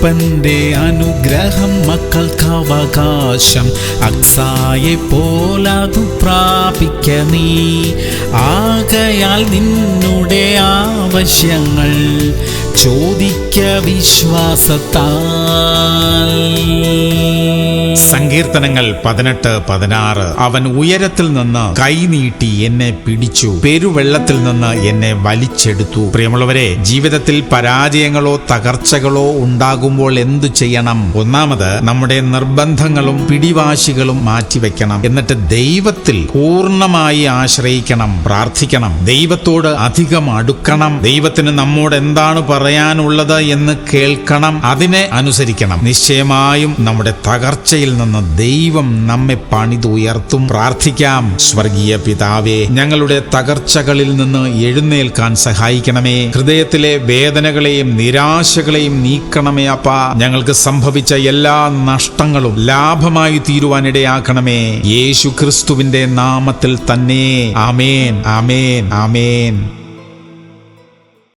അപ്പന്റെ അനുഗ്രഹം മക്കൾക്ക് അവകാശം. അക്സായെ പോലതു പ്രാപിക്ക നീ. ആകയാൽ നിന്നുടെ ആവശ്യങ്ങൾ ചോദിക്ക വിശ്വാസത്താൽ. സങ്കീർത്തനങ്ങൾ 18:16. അവൻ ഉയരത്തിൽ നിന്ന് കൈ നീട്ടി എന്നെ പിടിച്ചു, പെരുവെള്ളത്തിൽ നിന്ന് എന്നെ വലിച്ചെടുത്തു. പ്രിയമുള്ളവരെ, ജീവിതത്തിൽ പരാജയങ്ങളോ തകർച്ചകളോ ഉണ്ടാകുമ്പോൾ എന്തു ചെയ്യണം? ഒന്നാമത്, നമ്മുടെ നിർബന്ധങ്ങളും പിടിവാശികളും മാറ്റിവെക്കണം. എന്നിട്ട് ദൈവത്തിൽ പൂർണ്ണമായി ആശ്രയിക്കണം, പ്രാർത്ഥിക്കണം, ദൈവത്തോട് അധികം അടുക്കണം. ദൈവത്തിന് നമ്മോട് എന്താണ് പറയാനുള്ളത് എന്ന് കേൾക്കണം, അതിനെ അനുസരിക്കണം. നിശ്ചയമായും നമ്മുടെ തകർച്ചയിൽ നിന്ന് ദൈവം നമ്മെ പണിതുയർത്തും. പ്രാർത്ഥിക്കാം. സ്വർഗീയ പിതാവേ, ഞങ്ങളുടെ തകർച്ചകളിൽ നിന്ന് എഴുന്നേൽക്കാൻ സഹായിക്കണമേ. ഹൃദയത്തിലെ വേദനകളെയും നിരാശകളെയും നീക്കണമേ അപ്പാ. ഞങ്ങൾക്ക് സംഭവിച്ച എല്ലാ നഷ്ടങ്ങളും ലാഭമായി തീരുവാനിടയാക്കണമേ. യേശു ക്രിസ്തുവിന്റെ നാമത്തിൽ തന്നെ. ആമേൻ, ആമേൻ, ആമേൻ.